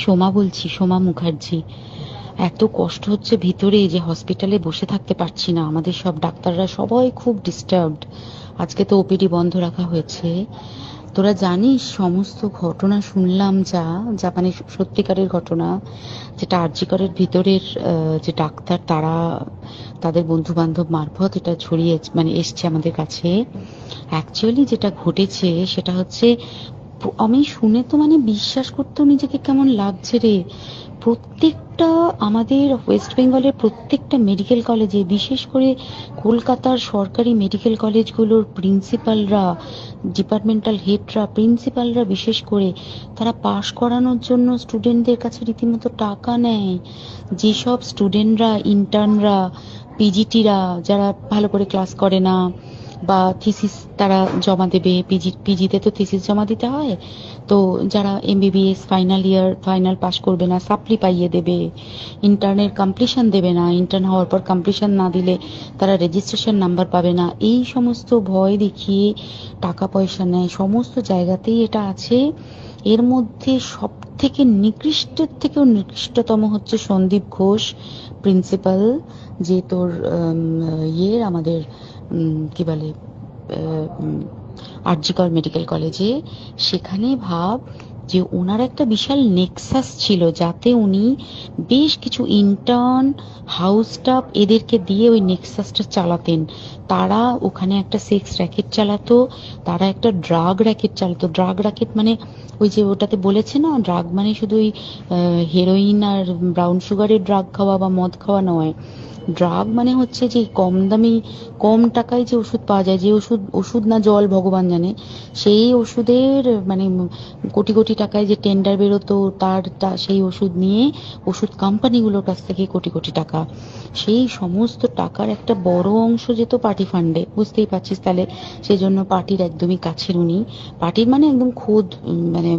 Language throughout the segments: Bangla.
সোমা বলছি, সোমা মুখার্জি। এত কষ্ট হচ্ছে ভিতরে যে হসপিটালে বসে থাকতে পারছি না, আমাদের সব ডাক্তাররা সবাই খুব ডিস্টার্বড। আজকে তো ওপিডি বন্ধ রাখা হয়েছে। তোরা জানিস সমস্ত ঘটনা শুনলাম, যা যা মানে সত্যিকারের ঘটনা, যেটা আরজি করের ভিতরের যে ডাক্তার তারা তাদের বন্ধু বান্ধব মারফত এটা ছড়িয়ে মানে এসছে আমাদের কাছে। অ্যাকচুয়ালি যেটা ঘটেছে সেটা হচ্ছে, আমি শুনে তো মানে বিশ্বাস করতেও নিজেকে কেমন লাগছে রে। প্রত্যেকটা আমাদের ওয়েস্ট বেঙ্গলের প্রত্যেকটা মেডিকেল কলেজে, বিশেষ করে কলকাতার সরকারি মেডিকেল কলেজগুলোর প্রিন্সিপালরা, ডিপার্টমেন্টাল হেডরা, প্রিন্সিপালরা বিশেষ করে, তারা পাশ করানোর জন্য স্টুডেন্টদের কাছে রীতিমতো টাকা নেয়। যেসব স্টুডেন্টরা, ইন্টার্নরা, পিজিটিরা যারা ভালো করে ক্লাস করে না বা থিসিস তারা জমা দেবে, পিজিতে তো থিসিস জমা দিতে হয়, তো যারা MBBS final year final pass করবে না সাপ্লি পাইয়ে দেবে, ইন্টার্নের কমপ্লিশন দেবে না, ইন্টার্ন হওয়ার পর কমপ্লিশন না দিলে তারা রেজিস্ট্রেশন নাম্বার পাবে না, এই সমস্ত ভয় দেখিয়ে টাকা পয়সা নেয়। সমস্ত জায়গাতেই এটা আছে। এর মধ্যে সব থেকে নিকৃষ্টের থেকেও নিকৃষ্টতম হচ্ছে সন্দীপ ঘোষ, প্রিন্সিপাল, যে তোর আমাদের কি বলে আরজি কর মেডিকেল কলেজে। সেখানে ভাব যে ওনার একটা বিশাল নেক্সাস ছিল, যাতে উনি বেশ কিছু ইন্টার্ন, হাউস স্টাফ এদেরকে দিয়ে ওই নেক্সাসটা চালাতেন। তারা ওখানে একটা সেক্স র্যাকেট চালাতো, তারা একটা ড্রাগ র্যাকেট চালাতো। ড্রাগ র্যাকেট মানে ওই যে ওটাতে বলেছে না, ড্রাগ মানে শুধু ওই হেরোইন আর ব্রাউন সুগারের ড্রাগ খাওয়া বা মদ খাওয়া নয়। ড্রাগ মানে হচ্ছে যে কম দামি, কম টাকায় যে ওষুধ পাওয়া যায়, যে ওষুধ, ওষুধ না জল ভগবান জানে, সেই ওষুধের মানে কোটি কোটি টাকায় যে টেন্ডার বেরোতো, সেই ওষুধ নিয়ে ওষুধ কোম্পানিগুলোর কাছ থেকে কোটি কোটি টাকা, সেই সমস্ত টাকার একটা বড় অংশ যেত পার্টি ফান্ডে। বুঝতেই পারছিস তাহলে, সেই জন্য পার্টির একদমই কাছের উনি, পার্টির মানে একদম খোদ মানে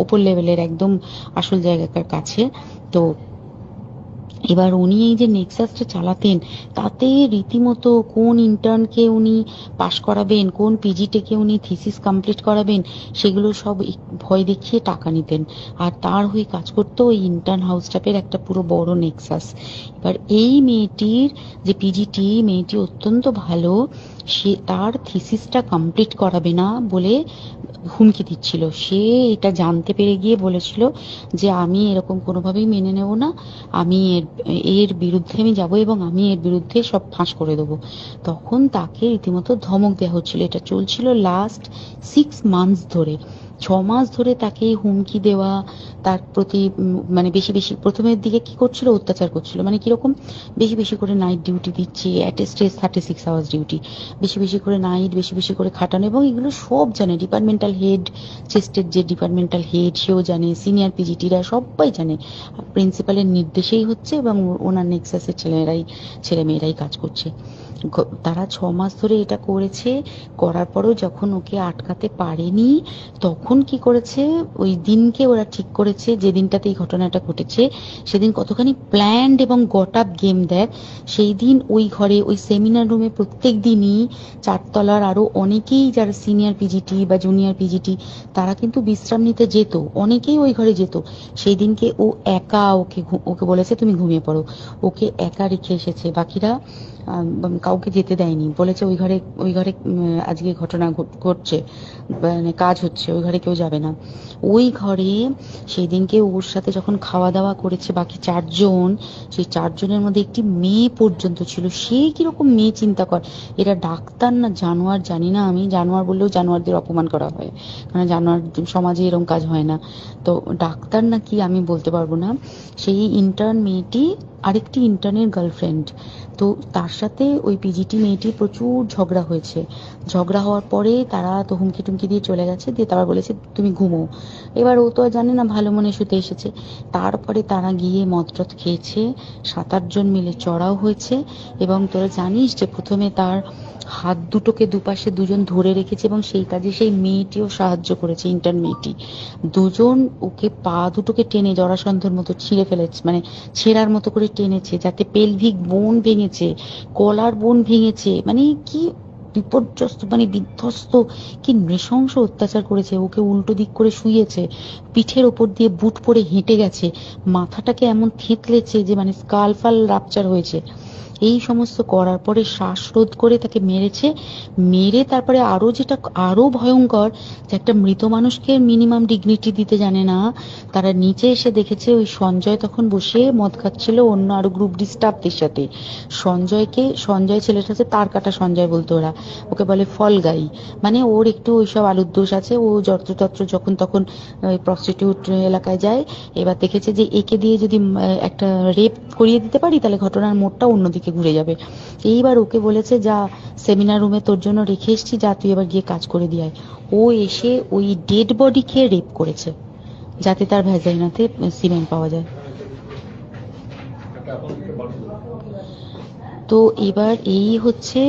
ওপর লেভেলের একদম আসল জায়গাকার কাছে। তো এবার উনি এই যে নেক্সাসটা চালাতেন, তাতে রীতিমতো কোন ইন্টার্নকে উনি পাশ করাবেন, কোন পিজিটিকে উনি থিসিস কমপ্লিট করাবেন, সেগুলো সব ভয় দেখিয়ে টাকা নিতেন। আর তার হয়ে কাজ করতো ওই ইন্টার্ন হাউস স্টাফের একটা পুরো বড় নেক্সাস। এবার এই মেয়েটির যে পিজিটি, মেয়েটি অত্যন্ত ভালো, সে তার থিসিসটা কমপ্লিট করাবে না বলে হুমকি দিচ্ছিল। সে এটা জানতে পেরে গিয়ে বলেছিল যে আমি এরকম কোনোভাবেই মেনে নেব না, আমি এর বিরুদ্ধে আমি যাব এবং আমি এর বিরুদ্ধে সব ফাঁস করে দেবো। তখন তাকে রীতিমতো ধমক দেওয়া হচ্ছিল। এটা চলছিল লাস্ট 6 মান্থস ধরে, 6 মাস ধরে তাকে হুমকি দেওয়া, তার প্রতি মানে বেশি বেশি প্রথমের দিকে কি করছিল, অত্যাচার করছিল। মানে কিরকম, বেশি বেশি করে নাইট ডিউটি দিচ্ছে, at a stress 36 hours duty, বেশি বেশি করে নাইট, বেশি বেশি করে খাটানো। এবং এগুলো সব জানে ডিপার্টমেন্টাল হেড, চেস্টের যে ডিপার্টমেন্টাল হেড সেও জানে, সিনিয়র পিজিটিরা সবাই জানে। প্রিন্সিপালের নির্দেশেই হচ্ছে এবং ওনার নেক্সাসের ছেলেমেয়েরাই কাজ করছে। তারা 6 মাস ধরে এটা করেছে। করার পরও যখন ওকে আটকাতে পারেনি, তখন কি করেছে, ওই দিনকে ওরা ঠিক করেছে, যে দিনটাতে এই ঘটনাটা ঘটেছে, সেদিন কতখানি প্ল্যান্ড এবং গট আপ গেম দেখ। সেই দিন ওই ঘরে, ওই সেমিনার রুমে প্রত্যেক দিনই 4 তলার আরো অনেকেই যারা সিনিয়র পিজিটি বা জুনিয়র পিজিটি, তারা কিন্তু বিশ্রাম নিতে যেত, অনেকেই ওই ঘরে যেত। সেই দিনকে ও একা, ওকে বলেছে তুমি ঘুমিয়ে পড়ো, ওকে একা রেখে এসেছে। বাকিরা কাউকে যেতে দেয়নি, বলেছে ওই ঘরে আজকে ঘটনা ঘটছে, মানে কাজ হচ্ছে, ওই ঘরে কেউ যাবে না। ওই ঘরে সেই দিনকে ওর সাথে যখন খাওয়া দাওয়া করেছে বাকি 4 জন, সেই 4 জনের মধ্যে একটি মেয়ে পর্যন্ত ছিল। সে কিরকম মেয়ে চিন্তা কর, এরা ডাক্তার না জানোয়ার জানি না, আমি জানোয়ার বললেও জানোয়ারদের অপমান করা হয়, কারণ জানোয়ার সমাজে এরকম কাজ হয় না। তো ডাক্তার না কি আমি বলতে পারবো না। সেই ইন্টার্ন মেয়েটি আরেকটি ইন্টার্নের গার্লফ্রেন্ড। তো তার সাথে ওই পিজিটি মেয়েটির প্রচুর ঝগড়া হয়েছে। ঝগড়া হওয়ার পরে তারা তো হুমকি টুমকি দিয়ে চলে গেছে, দিয়ে তারা বলেছে তুমি ঘুমো। এবার ও তো আর জানে না, ভালো মনে শুতে এসেছে। তারপরে তারা গিয়ে মদটদ খেয়েছে, 7-8 জন মিলে চড়াও হয়েছে। এবং তোরা জানিস যে প্রথমে তার হাত দুটোকে দুপাশে 2 জন ধরে রেখেছে এবং সেই কাজে সেই মেয়েটিও সাহায্য করেছে, ইন্টার্ন মেয়েটি। 2 জন ওকে পা দুটোকে টেনে জরাসন্ধর মতো ছিঁড়ে ফেলেছে, মানে ছেঁড়ার মতো করে টেনেছে, যাতে পেলভিক বোন ভেঙেছে, কলার বোন ভেঙেছে। মানে কি বিপর্যস্ত, মানে বিধ্বস্ত, কি নৃশংস অত্যাচার করেছে। ওকে উল্টো দিক করে শুইয়েছে, পিঠের ওপর দিয়ে বুট পরে হেঁটে গেছে, মাথাটাকে এমন থেঁতলেছে যে মানে স্কাল ফাল রাপচার হয়েছে। এই সমস্ত করার পরে শ্বাসরোধ করে তাকে মেরেছে। মেরে তারপরে আরো যেটা আরো ভয়ঙ্কর, যে একটা মৃত মানুষকে মিনিমাম ডিগনিটি দিতে জানে না। তারা নিচে এসে দেখেছে ওই সঞ্জয় তখন বসে মদ খাচ্ছিল অন্য আরো গ্রুপ ডি স্টাফদের সাথে। সঞ্জয় ছেলেটা আছে, তার কাটা সঞ্জয় বলতো ওরা, ওকে বলে ফল গাই। মানে ওর একটু ওইসব আলুর দোষ আছে, ও যত্রতত্র যখন তখন প্রস্টিটিউট এলাকায় যায়। এবার দেখেছে যে একে দিয়ে যদি একটা রেপ করিয়ে দিতে পারি তাহলে ঘটনার মোড়টা অন্যদিকে ঘুরে যাবে। এইবার ওকে বলেছে, যা সেমিনার রুমে তোর জন্য রেখে এসেছি, যা তুই এবার গিয়ে কাজ করে দিয়ে আয়। ও এসে ওই ডেড বডিকে রেপ করেছে যাতে তার ভ্যাজাইনাতে সিমেন্ট পাওয়া যায়। তো এবার এই হচ্ছে,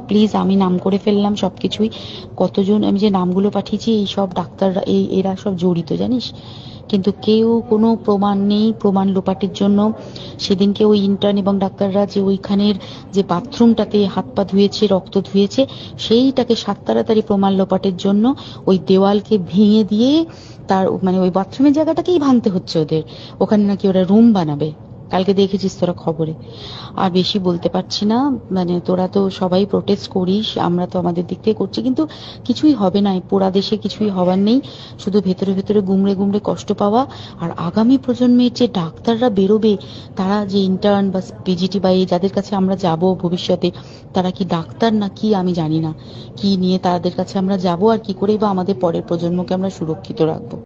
প্লিজ আমি নাম করে ফেললাম সবকিছুই। কতজন আমি যে নামগুলো পাঠিয়েছি, এই সব ডাক্তাররা, এরা সব জড়িত জানিস। কিন্তু কেউ কোনো প্রমাণ নেই, প্রমাণ লোপাটের জন্য সেদিনকে ওই ইন্টার্ন এবং ডাক্তাররা যে ওইখানের যে বাথরুমটাতে হাত পা ধুয়েছে, রক্ত ধুয়েছে, সেইটাকে সাত তাড়াতাড়ি প্রমাণ লোপাটের জন্য ওই দেওয়ালকে ভেঙে দিয়ে তার মানে ওই বাথরুমের জায়গাটাকেই ভাঙতে হচ্ছে ওদের। ওখানে নাকি ওরা রুম বানাবে, কালকে দেখেছিস তোরা খবরে। আর বেশি বলতে পারছি না, মানে তোরা তো সবাই প্রোটেস্ট করিস, আমরা তো আমাদের দিক থেকে করছি, কিন্তু কিছুই হবে না। এই পোড়া দেশে কিছুই হবার নেই, শুধু ভেতরে ভেতরে গুমড়ে গুমড়ে কষ্ট পাওয়া। আর আগামী প্রজন্মের যে ডাক্তাররা বেরোবে, তারা যে ইন্টার্ন বা পিজিটি বা এই যাদের কাছে আমরা যাব ভবিষ্যতে, তারা কি ডাক্তার না কি আমি জানি না, কি নিয়ে তাদের কাছে আমরা যাব আর কি করে বা আমাদের পরের প্রজন্মকে আমরা সুরক্ষিত রাখবো।